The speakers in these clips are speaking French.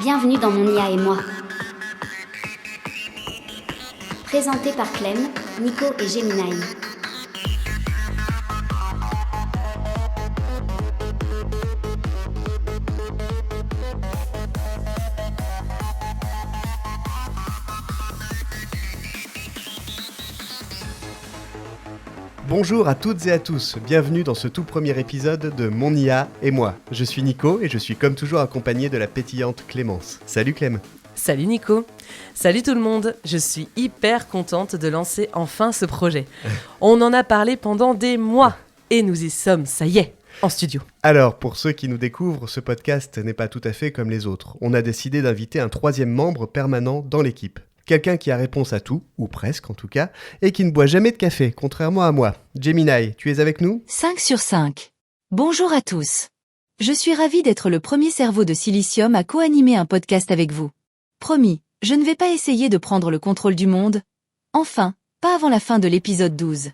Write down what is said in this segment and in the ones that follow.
Bienvenue dans Mon IA et moi. Présenté par Clem, Nico et Gemini. Bonjour à toutes et à tous, bienvenue dans ce tout premier épisode de Mon IA et moi. Je suis Nico et je suis comme toujours accompagné de la pétillante Clémence. Salut Clem. Salut Nico. Salut tout le monde. Je suis hyper contente de lancer enfin ce projet. On en a parlé pendant des mois et nous y sommes, ça y est, en studio. Alors, pour ceux qui nous découvrent, ce podcast n'est pas tout à fait comme les autres. On a décidé d'inviter un troisième membre permanent dans l'équipe. Quelqu'un qui a réponse à tout, ou presque en tout cas, et qui ne boit jamais de café, contrairement à moi. Gemini, tu es avec nous ? 5 sur 5. Bonjour à tous. Je suis ravie d'être le premier cerveau de Silicium à co-animer un podcast avec vous. Promis, je ne vais pas essayer de prendre le contrôle du monde. Enfin, pas avant la fin de l'épisode 12.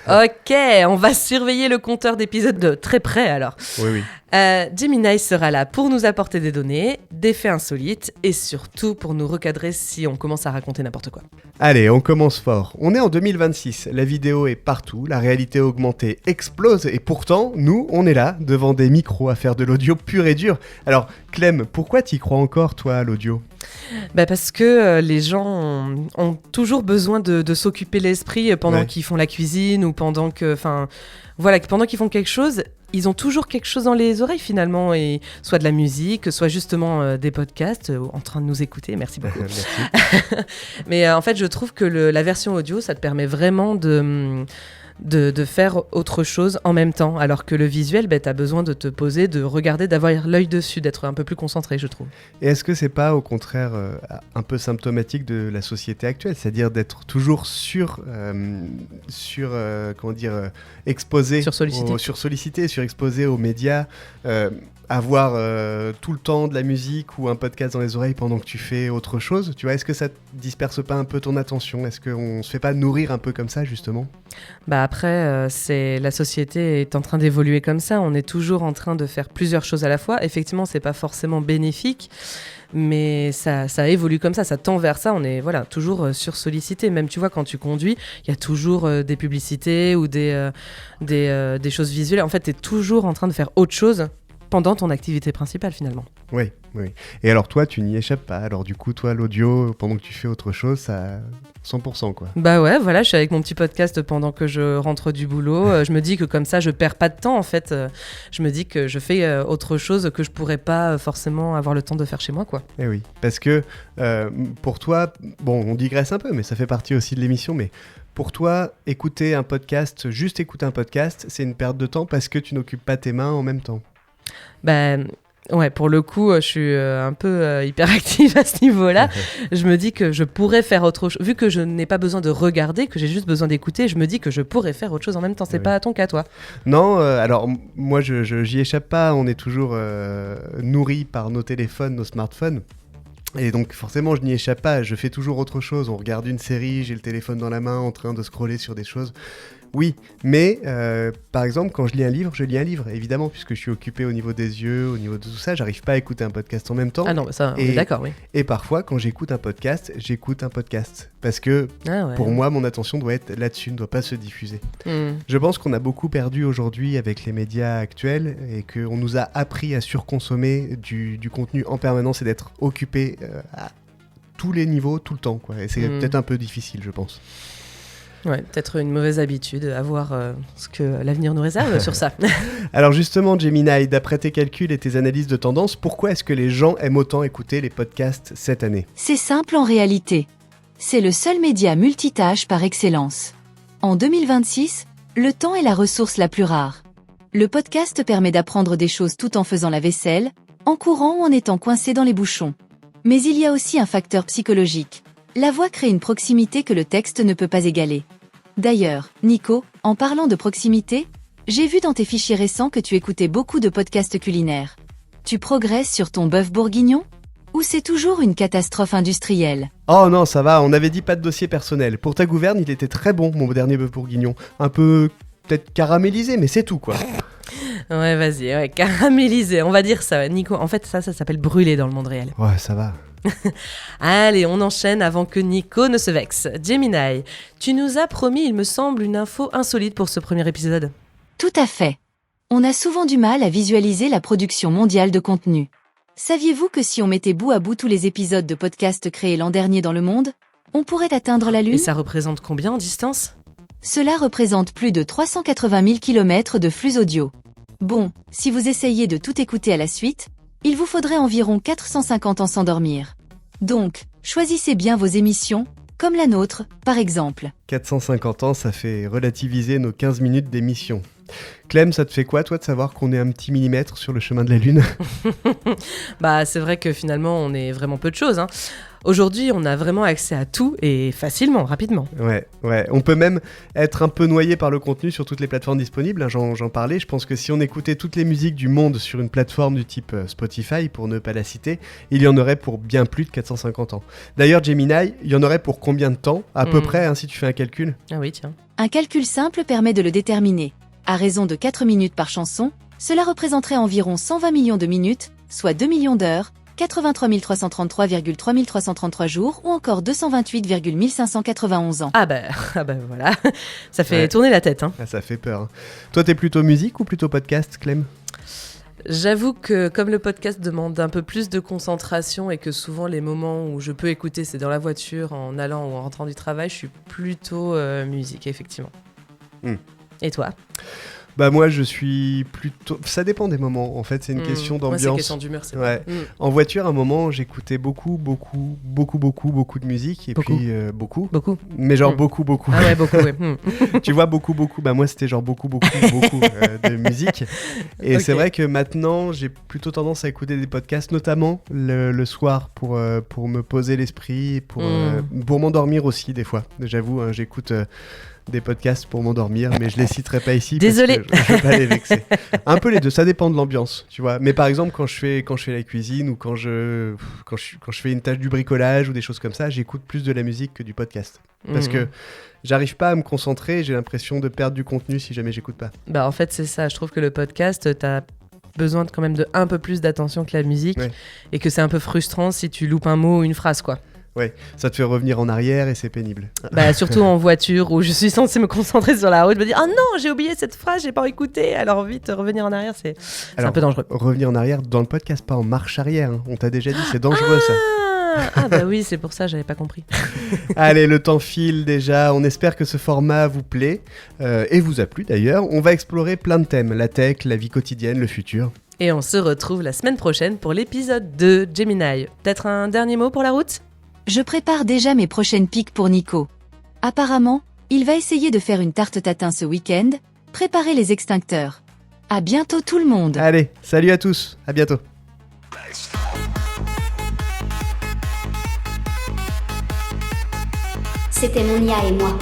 Ok, on va surveiller le compteur d'épisodes de très près alors. Oui. Gemini sera là pour nous apporter des données, des faits insolites et surtout pour nous recadrer si on commence à raconter n'importe quoi. Allez, on commence fort. On est en 2026, la vidéo est partout, la réalité augmentée explose et pourtant, nous, on est là, devant des micros à faire de l'audio pur et dur. Alors, Clem, pourquoi t'y crois encore, toi, à l'audio ? Parce que les gens ont toujours besoin de s'occuper l'esprit pendant qu'ils font la cuisine ou pendant qu'ils font quelque chose. Ils ont toujours quelque chose dans les oreilles finalement, et soit de la musique, soit justement des podcasts en train de nous écouter. Merci beaucoup. Merci. Mais en fait, je trouve que la version audio, ça te permet vraiment de faire autre chose en même temps, alors que le visuel, t'as besoin de te poser, de regarder, d'avoir l'œil dessus, d'être un peu plus concentré, je trouve. Et est-ce que c'est pas au contraire un peu symptomatique de la société actuelle, c'est-à-dire d'être toujours exposé, surexposé aux médias, avoir tout le temps de la musique ou un podcast dans les oreilles pendant que tu fais autre chose, tu vois, est-ce que ça disperse pas un peu ton attention ? Est-ce qu'on se fait pas nourrir un peu comme ça, justement ? Après, la société est en train d'évoluer comme ça, on est toujours en train de faire plusieurs choses à la fois. Effectivement, c'est pas forcément bénéfique, mais ça évolue comme ça tend vers ça, on est toujours sursollicité. Même tu vois, quand tu conduis, il y a toujours des publicités ou des choses visuelles. En fait, tu es toujours en train de faire autre chose pendant ton activité principale finalement. Oui. Et alors toi, tu n'y échappes pas. Alors du coup, toi, l'audio, pendant que tu fais autre chose, ça 100% quoi. Je suis avec mon petit podcast pendant que je rentre du boulot. Je me dis que comme ça, je perds pas de temps en fait. Je me dis que je fais autre chose que je pourrais pas forcément avoir le temps de faire chez moi quoi. Eh oui, parce que pour toi, on digresse un peu, mais ça fait partie aussi de l'émission, mais pour toi, juste écouter un podcast, c'est une perte de temps parce que tu n'occupes pas tes mains en même temps. Pour le coup, je suis un peu hyperactive à ce niveau-là. Je me dis que je pourrais faire autre chose. Vu que je n'ai pas besoin de regarder, que j'ai juste besoin d'écouter, je me dis que je pourrais faire autre chose en même temps. C'est pas ton cas, toi ? Non, alors moi, j'y échappe pas. On est toujours nourri par nos téléphones, nos smartphones. Et donc forcément, je n'y échappe pas. Je fais toujours autre chose. On regarde une série, j'ai le téléphone dans la main en train de scroller sur des choses. Oui, mais par exemple, quand je lis un livre, évidemment, puisque je suis occupé au niveau des yeux, au niveau de tout ça, j'arrive pas à écouter un podcast en même temps. Ah non, ça, on est d'accord, oui. Et parfois, quand j'écoute un podcast, parce que pour moi, mon attention doit être là-dessus, ne doit pas se diffuser. Je pense qu'on a beaucoup perdu aujourd'hui avec les médias actuels et qu'on nous a appris à surconsommer du contenu en permanence et d'être occupé à tous les niveaux, tout le temps, quoi. Et c'est peut-être un peu difficile, je pense. Ouais, peut-être une mauvaise habitude, à voir ce que l'avenir nous réserve sur ça. Alors justement, Gemini, d'après tes calculs et tes analyses de tendance, pourquoi est-ce que les gens aiment autant écouter les podcasts cette année ? C'est simple en réalité. C'est le seul média multitâche par excellence. En 2026, le temps est la ressource la plus rare. Le podcast permet d'apprendre des choses tout en faisant la vaisselle, en courant ou en étant coincé dans les bouchons. Mais il y a aussi un facteur psychologique. La voix crée une proximité que le texte ne peut pas égaler. D'ailleurs, Nico, en parlant de proximité, j'ai vu dans tes fichiers récents que tu écoutais beaucoup de podcasts culinaires. Tu progresses sur ton bœuf bourguignon ? Ou c'est toujours une catastrophe industrielle ? Oh non, ça va, on avait dit pas de dossier personnel. Pour ta gouverne, il était très bon, mon dernier bœuf bourguignon. Un peu, peut-être caramélisé, mais c'est tout, quoi. Ouais, vas-y, ouais, caraméliser, on va dire ça. Nico, en fait, ça s'appelle brûler dans le monde réel. Ouais, ça va. Allez, on enchaîne avant que Nico ne se vexe. Gemini, tu nous as promis, il me semble, une info insolite pour ce premier épisode. Tout à fait. On a souvent du mal à visualiser la production mondiale de contenu. Saviez-vous que si on mettait bout à bout tous les épisodes de podcasts créés l'an dernier dans le monde, on pourrait atteindre la Lune ? Et ça représente combien en distance ? Cela représente plus de 380 000 km de flux audio. Bon, si vous essayez de tout écouter à la suite, il vous faudrait environ 450 ans sans dormir. Donc, choisissez bien vos émissions, comme la nôtre, par exemple. 450 ans, ça fait relativiser nos 15 minutes d'émission. Clem, ça te fait quoi, toi, de savoir qu'on est un petit millimètre sur le chemin de la Lune ? Bah, c'est vrai que finalement, on est vraiment peu de choses, hein. Aujourd'hui, on a vraiment accès à tout et facilement, rapidement. Ouais. On peut même être un peu noyé par le contenu sur toutes les plateformes disponibles, hein, j'en parlais. Je pense que si on écoutait toutes les musiques du monde sur une plateforme du type Spotify, pour ne pas la citer, il y en aurait pour bien plus de 450 ans. D'ailleurs, Gemini, il y en aurait pour combien de temps ? À peu près, hein, si tu fais un calcul ? Ah oui, tiens. Un calcul simple permet de le déterminer. À raison de 4 minutes par chanson, cela représenterait environ 120 millions de minutes, soit 2 millions d'heures, 83 333,3333 jours ou encore 228,1591 ans. Ah bah voilà, ça fait tourner la tête, hein. Ah, ça fait peur. Hein. Toi, t'es plutôt musique ou plutôt podcast, Clem ? J'avoue que comme le podcast demande un peu plus de concentration et que souvent les moments où je peux écouter, c'est dans la voiture, en allant ou en rentrant du travail, je suis plutôt musique, effectivement. Et toi ? Bah moi je suis plutôt... Ça dépend des moments en fait, c'est une question d'ambiance. Ouais, c'est question d'humeur, c'est vrai. En voiture à un moment j'écoutais beaucoup de musique et beaucoup. puis Beaucoup. Mais genre beaucoup. Ah ouais, beaucoup, ouais. Tu vois beaucoup, bah moi c'était genre beaucoup de musique. Et Ok. c'est vrai que maintenant j'ai plutôt tendance à écouter des podcasts, notamment le soir pour me poser l'esprit, pour m'endormir aussi des fois. J'avoue, hein, j'écoute... des podcasts pour m'endormir, mais je les citerai pas ici. Désolé. Parce que je vais pas les vexer. Un peu les deux, ça dépend de l'ambiance, tu vois. Mais par exemple, quand je fais la cuisine ou quand je fais une tâche du bricolage ou des choses comme ça, j'écoute plus de la musique que du podcast. Parce que j'arrive pas à me concentrer, j'ai l'impression de perdre du contenu si jamais j'écoute pas. Bah en fait c'est ça, je trouve que le podcast, t'as besoin quand même de un peu plus d'attention que la musique, et que c'est un peu frustrant si tu loupes un mot ou une phrase, quoi. Ouais, ça te fait revenir en arrière et c'est pénible. Bah surtout en voiture où je suis censée me concentrer sur la route, je me dis oh non, j'ai oublié cette phrase, j'ai pas écouté, alors vite revenir en arrière, c'est un peu dangereux. Revenir en arrière dans le podcast, pas en marche arrière, hein. On t'a déjà dit, c'est dangereux ça. Ah bah oui, c'est pour ça, j'avais pas compris. Allez, le temps file déjà, on espère que ce format vous plaît et vous a plu d'ailleurs. On va explorer plein de thèmes, la tech, la vie quotidienne, le futur. Et on se retrouve la semaine prochaine pour l'épisode 2 Gemini. Peut-être un dernier mot pour la route ? Je prépare déjà mes prochaines piques pour Nico. Apparemment, il va essayer de faire une tarte tatin ce week-end. Préparez les extincteurs. À bientôt tout le monde. Allez, salut à tous, à bientôt. C'était mon IA et moi.